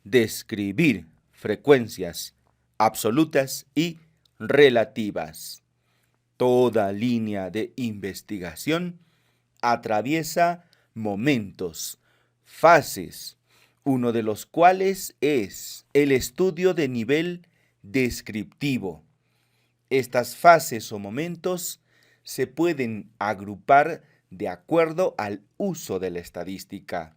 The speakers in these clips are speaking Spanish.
describir frecuencias absolutas y relativas. Toda línea de investigación atraviesa momentos, fases, uno de los cuales es el estudio de nivel descriptivo. Estas fases o momentos se pueden agrupar de acuerdo al uso de la estadística.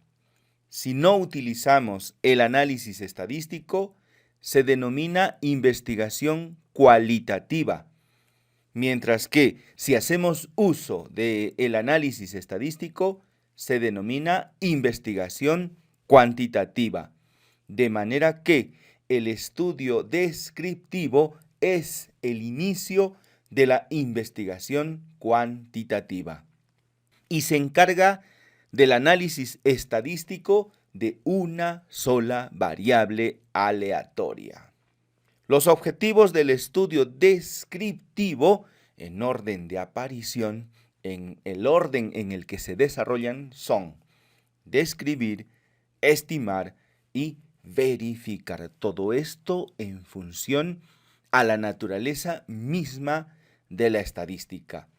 Si no utilizamos el análisis estadístico, se denomina investigación cualitativa, mientras que si hacemos uso del análisis estadístico, se denomina investigación cuantitativa. De manera que el estudio descriptivo es el inicio de la investigación cuantitativa y se encarga del análisis estadístico de una sola variable aleatoria. Los objetivos del estudio descriptivo, en orden de aparición, en el orden en el que se desarrollan, son describir, estimar y verificar. Todo esto en función a la naturaleza misma de la estadística,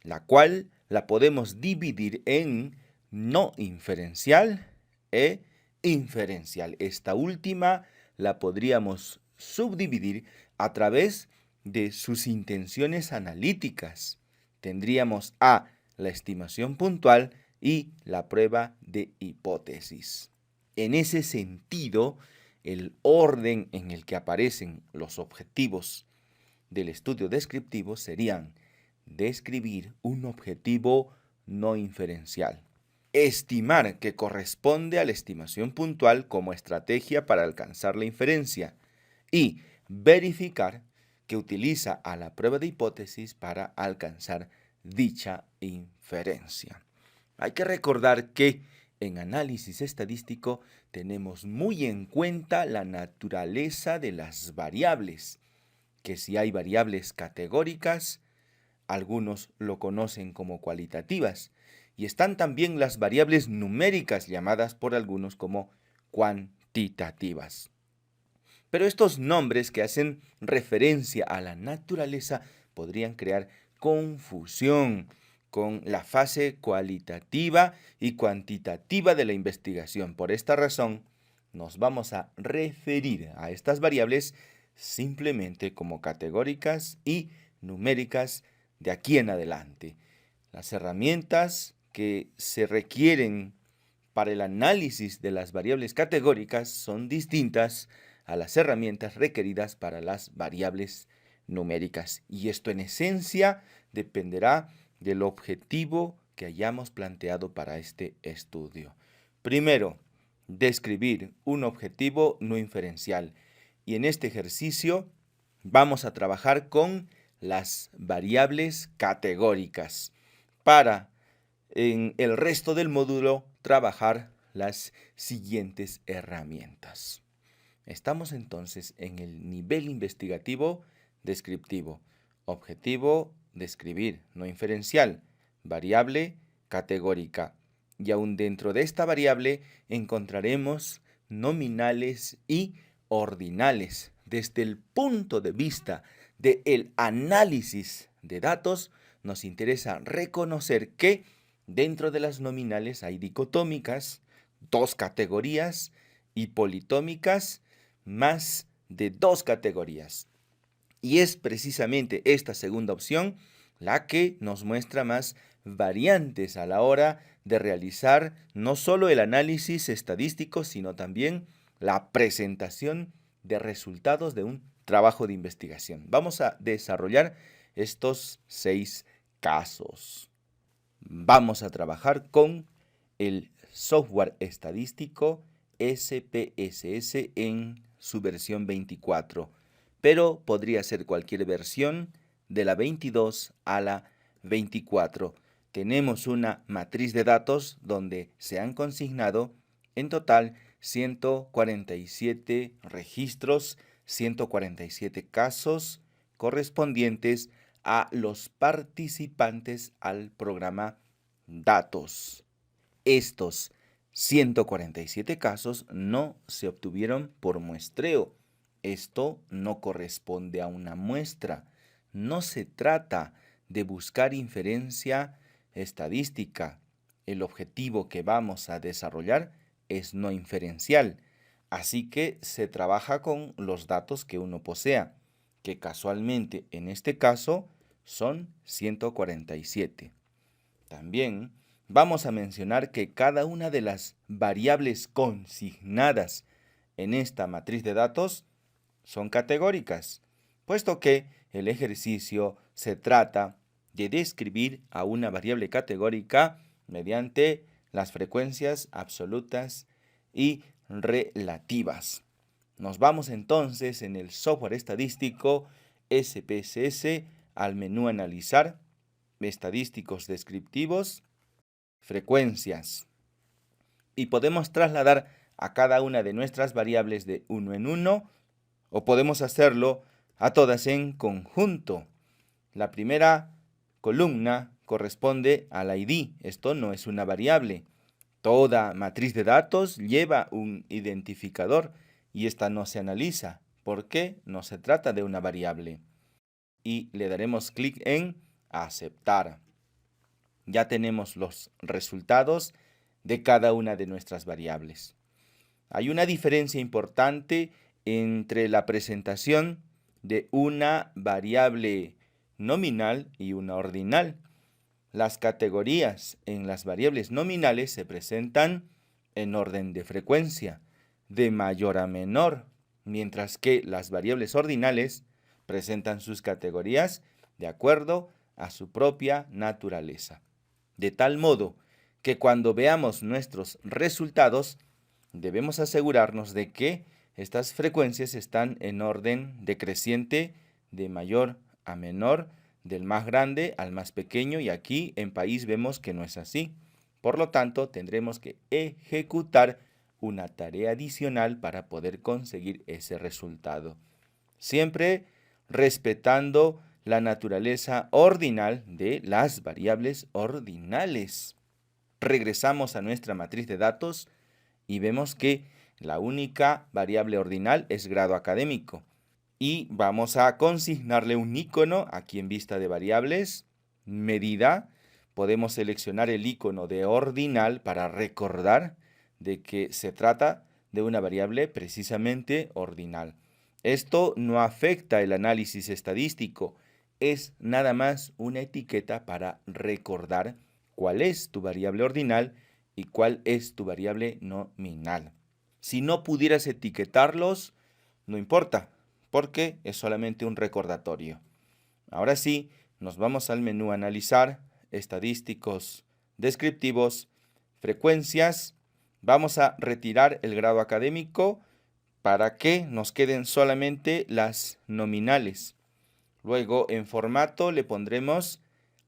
la cual la podemos dividir en no inferencial e inferencial. Esta última la podríamos subdividir a través de sus intenciones analíticas. Tendríamos A, la estimación puntual, y la prueba de hipótesis. En ese sentido, el orden en el que aparecen los objetivos del estudio descriptivo serían describir un objetivo no inferencial, estimar, que corresponde a la estimación puntual como estrategia para alcanzar la inferencia, y verificar, que utiliza a la prueba de hipótesis para alcanzar dicha inferencia. Hay que recordar que en análisis estadístico tenemos muy en cuenta la naturaleza de las variables, que si hay variables categóricas, algunos lo conocen como cualitativas, y están también las variables numéricas, llamadas por algunos como cuantitativas. Pero estos nombres que hacen referencia a la naturaleza podrían crear confusión con la fase cualitativa y cuantitativa de la investigación. Por esta razón, nos vamos a referir a estas variables simplemente como categóricas y numéricas de aquí en adelante. Las herramientas que se requieren para el análisis de las variables categóricas son distintas a las herramientas requeridas para las variables numéricas. Y esto en esencia dependerá del objetivo que hayamos planteado para este estudio. Primero, describir un objetivo no inferencial. Y en este ejercicio vamos a trabajar con las variables categóricas para en el resto del módulo trabajar las siguientes herramientas. Estamos entonces en el nivel investigativo descriptivo. Objetivo, describir, no inferencial. Variable, categórica. Y aún dentro de esta variable encontraremos nominales y ordinales. Desde el punto de vista del análisis de datos, nos interesa reconocer que dentro de las nominales hay dicotómicas, dos categorías, y politómicas, más de dos categorías. Y es precisamente esta segunda opción la que nos muestra más variantes a la hora de realizar no solo el análisis estadístico, sino también la presentación de resultados de un trabajo de investigación. Vamos a desarrollar estos 6 casos. Vamos a trabajar con el software estadístico SPSS en su versión 24, pero podría ser cualquier versión de la 22 a la 24. Tenemos una matriz de datos donde se han consignado en total 147 registros, 147 casos correspondientes a los participantes al programa Datos. Estos 147 casos no se obtuvieron por muestreo. Esto no corresponde a una muestra. No se trata de buscar inferencia estadística. El objetivo que vamos a desarrollar es no inferencial. Así que se trabaja con los datos que uno posea, que casualmente en este caso son 147. También vamos a mencionar que cada una de las variables consignadas en esta matriz de datos son categóricas, puesto que el ejercicio se trata de describir a una variable categórica mediante las frecuencias absolutas y relativas. Nos vamos entonces en el software estadístico SPSS al menú Analizar, Estadísticos descriptivos, Frecuencias. Y podemos trasladar a cada una de nuestras variables de uno en uno, o podemos hacerlo a todas en conjunto. La primera columna corresponde al ID. Esto no es una variable. Toda matriz de datos lleva un identificador y esta no se analiza porque no se trata de una variable. Y le daremos clic en Aceptar. Ya tenemos los resultados de cada una de nuestras variables. Hay una diferencia importante entre la presentación de una variable nominal y una ordinal. Las categorías en las variables nominales se presentan en orden de frecuencia, de mayor a menor, mientras que las variables ordinales presentan sus categorías de acuerdo a su propia naturaleza. De tal modo que cuando veamos nuestros resultados, debemos asegurarnos de que estas frecuencias están en orden decreciente de mayor a menor, del más grande al más pequeño, y aquí en país vemos que no es así. Por lo tanto, tendremos que ejecutar una tarea adicional para poder conseguir ese resultado. Siempre respetando la naturaleza ordinal de las variables ordinales. Regresamos a nuestra matriz de datos y vemos que la única variable ordinal es grado académico. Y vamos a consignarle un icono aquí en vista de variables, medida. Podemos seleccionar el icono de ordinal para recordar de que se trata de una variable precisamente ordinal. Esto no afecta el análisis estadístico, es nada más una etiqueta para recordar cuál es tu variable ordinal y cuál es tu variable nominal. Si no pudieras etiquetarlos, no importa, porque es solamente un recordatorio. Ahora sí, nos vamos al menú Analizar, Estadísticos descriptivos, Frecuencias. Vamos a retirar el grado académico para que nos queden solamente las nominales. Luego, en formato le pondremos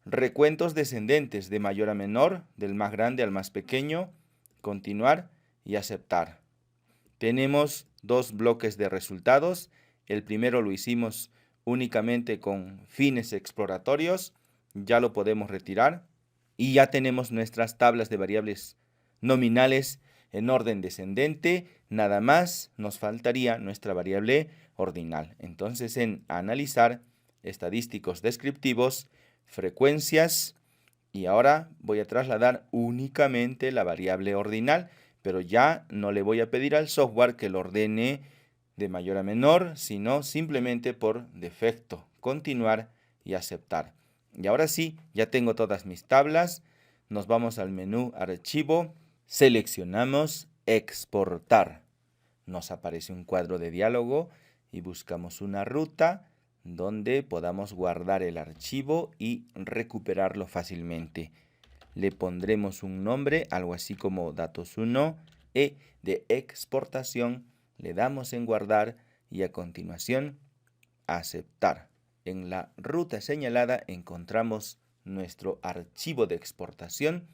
recuentos descendentes de mayor a menor, del más grande al más pequeño, continuar y aceptar. Tenemos dos bloques de resultados. El primero lo hicimos únicamente con fines exploratorios. Ya lo podemos retirar. Y ya tenemos nuestras tablas de variables nominales en orden descendente. Nada más nos faltaría nuestra variable ordinal. Entonces, en Analizar, Estadísticos descriptivos, Frecuencias, y ahora voy a trasladar únicamente la variable ordinal, pero ya no le voy a pedir al software que lo ordene de mayor a menor, sino simplemente por defecto. Continuar y aceptar. Y ahora sí, ya tengo todas mis tablas. Nos vamos al menú Archivo, seleccionamos Exportar. Nos aparece un cuadro de diálogo y buscamos una ruta donde podamos guardar el archivo y recuperarlo fácilmente. Le pondremos un nombre, algo así como datos 1, de exportación. Le damos en guardar y a continuación aceptar. En la ruta señalada encontramos nuestro archivo de exportación,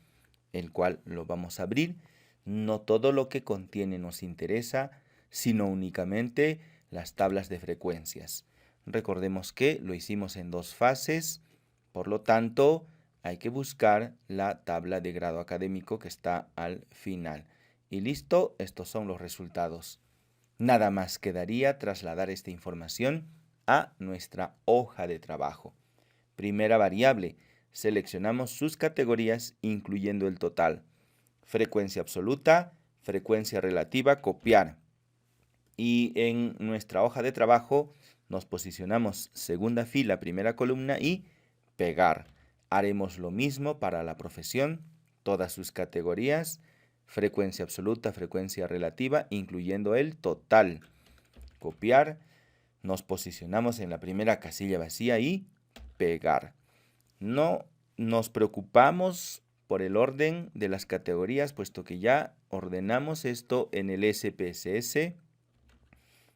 el cual lo vamos a abrir. No todo lo que contiene nos interesa, sino únicamente las tablas de frecuencias. Recordemos que lo hicimos en dos fases, por lo tanto hay que buscar la tabla de grado académico que está al final. Y listo, estos son los resultados. Nada más quedaría trasladar esta información a nuestra hoja de trabajo. Primera variable, seleccionamos sus categorías incluyendo el total. Frecuencia absoluta, frecuencia relativa, copiar. Y en nuestra hoja de trabajo nos posicionamos segunda fila, primera columna y pegar. Haremos lo mismo para la profesión, todas sus categorías, frecuencia absoluta, frecuencia relativa, incluyendo el total. Copiar, nos posicionamos en la primera casilla vacía y pegar. No nos preocupamos por el orden de las categorías, puesto que ya ordenamos esto en el SPSS.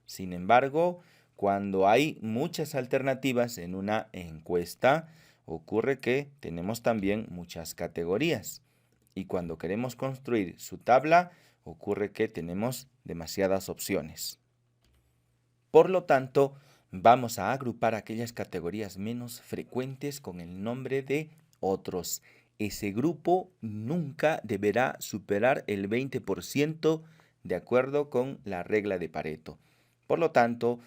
Sin embargo, cuando hay muchas alternativas en una encuesta, ocurre que tenemos también muchas categorías. Y cuando queremos construir su tabla, ocurre que tenemos demasiadas opciones. Por lo tanto, vamos a agrupar aquellas categorías menos frecuentes con el nombre de otros. Ese grupo nunca deberá superar el 20% de acuerdo con la regla de Pareto. Por lo tanto,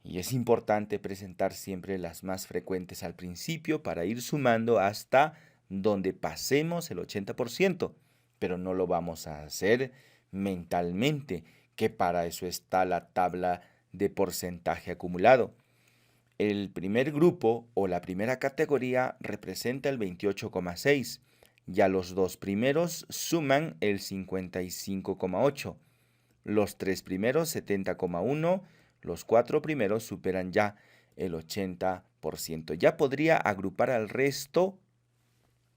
y es importante presentar siempre las más frecuentes al principio para ir sumando hasta donde pasemos el 80%, pero no lo vamos a hacer mentalmente, que para eso está la tabla de porcentaje acumulado. El primer grupo o la primera categoría representa el 28,6. Ya los dos primeros suman el 55,8. Los tres primeros 70,1. Los cuatro primeros superan ya el 80%. Ya podría agrupar al resto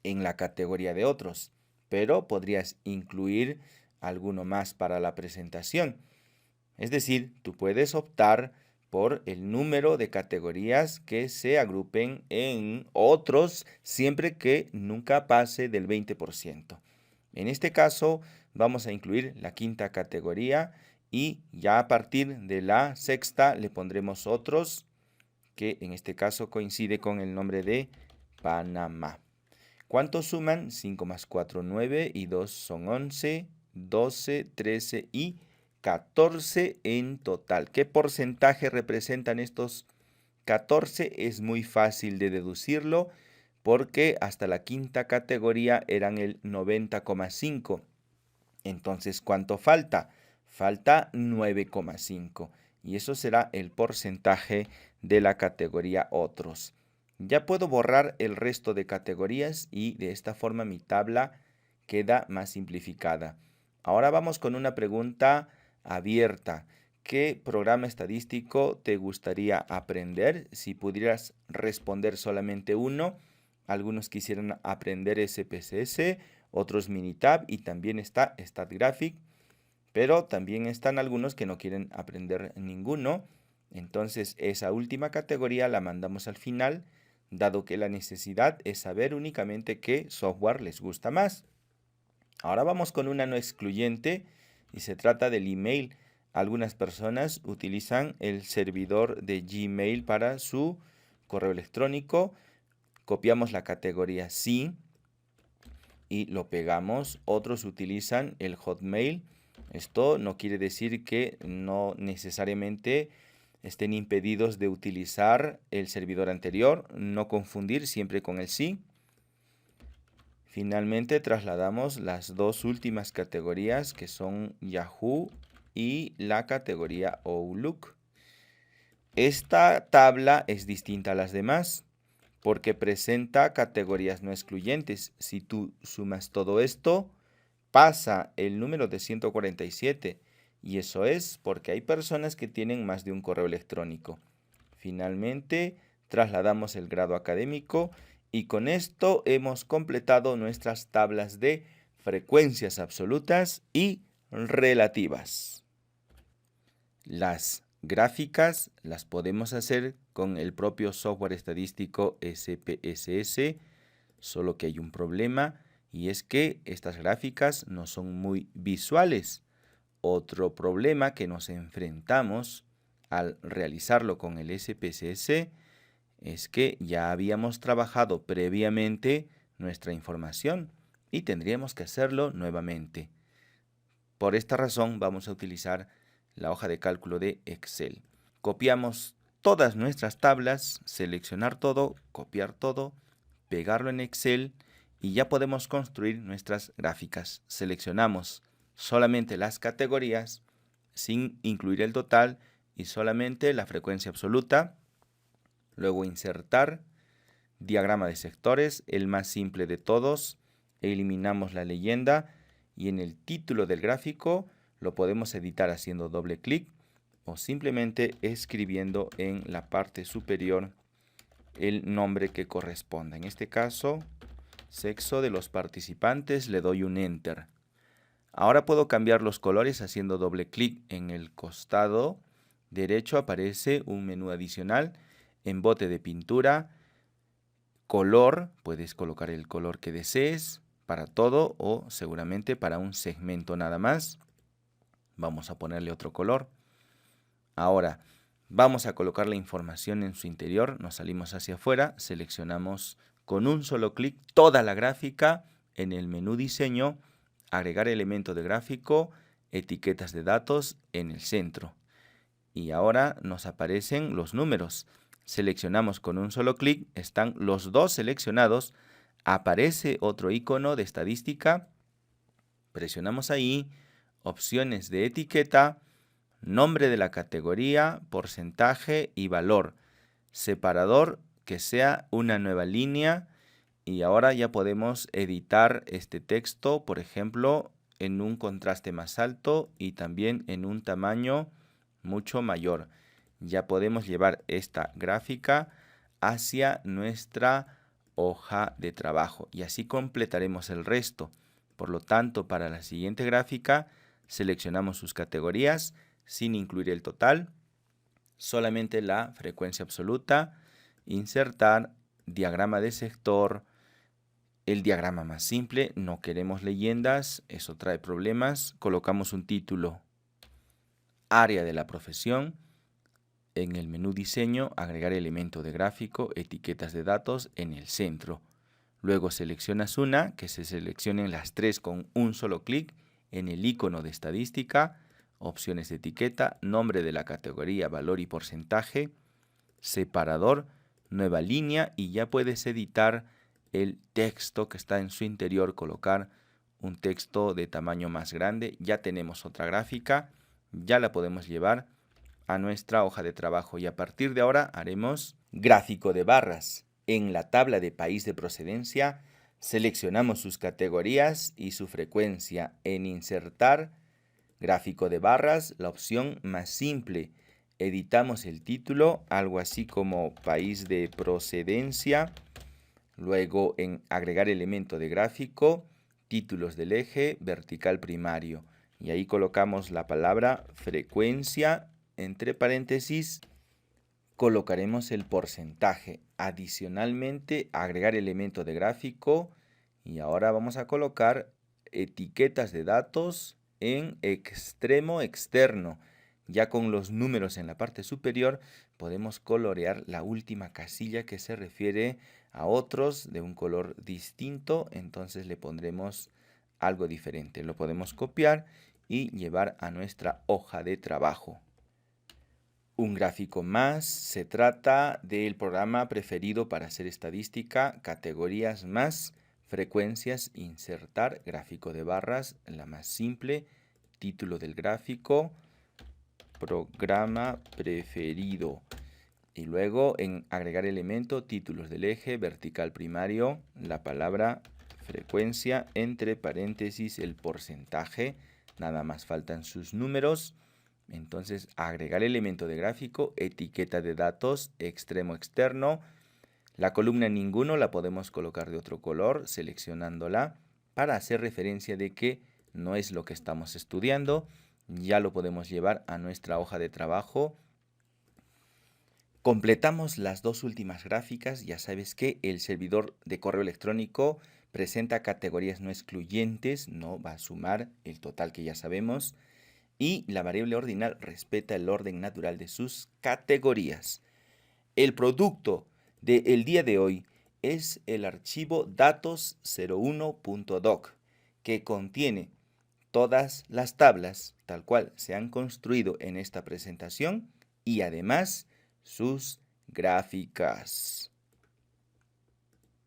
en la categoría de otros, pero podrías incluir alguno más para la presentación. Es decir, tú puedes optar por el número de categorías que se agrupen en otros siempre que nunca pase del 20%. En este caso vamos a incluir la quinta categoría y ya a partir de la sexta le pondremos otros que en este caso coincide con el nombre de Panamá. ¿Cuántos suman? 5 más 4, 9 y 2 son 11, 12, 13 y 14 en total. ¿Qué porcentaje representan estos 14? Es muy fácil de deducirlo porque hasta la quinta categoría eran el 90,5. Entonces, ¿cuánto falta? Falta 9,5 y eso será el porcentaje de la categoría otros. Ya puedo borrar el resto de categorías y de esta forma mi tabla queda más simplificada. Ahora vamos con una pregunta abierta. ¿Qué programa estadístico te gustaría aprender? Si pudieras responder solamente uno, algunos quisieran aprender SPSS, otros Minitab y también está StatGraphic, pero también están algunos que no quieren aprender ninguno. Entonces esa última categoría la mandamos al final, dado que la necesidad es saber únicamente qué software les gusta más. Ahora vamos con una no excluyente y se trata del email. Algunas personas utilizan el servidor de Gmail para su correo electrónico. Copiamos la categoría sí y lo pegamos. Otros utilizan el Hotmail. Esto no quiere decir que no necesariamente estén impedidos de utilizar el servidor anterior. No confundir siempre con el sí. Finalmente trasladamos las dos últimas categorías que son Yahoo y la categoría Outlook. Esta tabla es distinta a las demás porque presenta categorías no excluyentes. Si tú sumas todo esto, pasa el número de 147 y eso es porque hay personas que tienen más de un correo electrónico. Finalmente, trasladamos el grado académico y con esto hemos completado nuestras tablas de frecuencias absolutas y relativas. Las gráficas las podemos hacer con el propio software estadístico SPSS, solo que hay un problema y es que estas gráficas no son muy visuales. Otro problema que nos enfrentamos al realizarlo con el SPSS es que ya habíamos trabajado previamente nuestra información y tendríamos que hacerlo nuevamente. Por esta razón vamos a utilizar la hoja de cálculo de Excel. Copiamos todas nuestras tablas, seleccionar todo, copiar todo, pegarlo en Excel y ya podemos construir nuestras gráficas. Seleccionamos solamente las categorías sin incluir el total y solamente la frecuencia absoluta. Luego insertar, diagrama de sectores, el más simple de todos. Eliminamos la leyenda y en el título del gráfico lo podemos editar haciendo doble clic o simplemente escribiendo en la parte superior el nombre que corresponda. En este caso, sexo de los participantes, le doy un Enter. Ahora puedo cambiar los colores haciendo doble clic. En el costado derecho aparece un menú adicional, en bote de pintura, color, puedes colocar el color que desees para todo o seguramente para un segmento nada más. Vamos a ponerle otro color. Ahora vamos a colocar la información en su interior, nos salimos hacia afuera, seleccionamos con un solo clic toda la gráfica en el menú diseño, agregar elemento de gráfico, etiquetas de datos en el centro. Y ahora nos aparecen los números. Seleccionamos con un solo clic, están los dos seleccionados, aparece otro icono de estadística, presionamos ahí, opciones de etiqueta, nombre de la categoría, porcentaje y valor, separador que sea una nueva línea y ahora ya podemos editar este texto, por ejemplo, en un contraste más alto y también en un tamaño mucho mayor. Ya podemos llevar esta gráfica hacia nuestra hoja de trabajo y así completaremos el resto. Por lo tanto, para la siguiente gráfica seleccionamos sus categorías sin incluir el total, solamente la frecuencia absoluta, insertar, diagrama de sector, el diagrama más simple, no queremos leyendas, eso trae problemas, colocamos un título, área de la profesión, en el menú diseño, agregar elemento de gráfico, etiquetas de datos en el centro. Luego seleccionas una, que se seleccionen las tres con un solo clic en el icono de estadística, opciones de etiqueta, nombre de la categoría, valor y porcentaje, separador, nueva línea y ya puedes editar el texto que está en su interior, colocar un texto de tamaño más grande. Ya tenemos otra gráfica, ya la podemos llevar a nuestra hoja de trabajo y a partir de ahora haremos gráfico de barras. En la tabla de país de procedencia seleccionamos sus categorías y su frecuencia. En insertar gráfico de barras, la opción más simple. Editamos el título, algo así como país de procedencia. Luego en agregar elemento de gráfico, títulos del eje, vertical primario. Y ahí colocamos la palabra frecuencia, entre paréntesis, colocaremos el porcentaje. Adicionalmente, agregar elemento de gráfico y ahora vamos a colocar etiquetas de datos en extremo externo. Ya con los números en la parte superior podemos colorear la última casilla que se refiere a otros de un color distinto, entonces le pondremos algo diferente. Lo podemos copiar y llevar a nuestra hoja de trabajo. Un gráfico más, se trata del programa preferido para hacer estadística, categorías más, frecuencias, insertar, gráfico de barras, la más simple, título del gráfico, programa preferido. Y luego en agregar elemento, títulos del eje, vertical primario, la palabra frecuencia, entre paréntesis el porcentaje, nada más faltan sus números. Entonces agregar elemento de gráfico, etiqueta de datos, extremo externo. La columna ninguno la podemos colocar de otro color seleccionándola para hacer referencia de que no es lo que estamos estudiando. Ya lo podemos llevar a nuestra hoja de trabajo. Completamos las dos últimas gráficas. Ya sabes que el servidor de correo electrónico presenta categorías no excluyentes, no va a sumar el total que ya sabemos. Y la variable ordinal respeta el orden natural de sus categorías. El producto del día de hoy es el archivo datos01.doc, que contiene todas las tablas tal cual se han construido en esta presentación y además sus gráficas.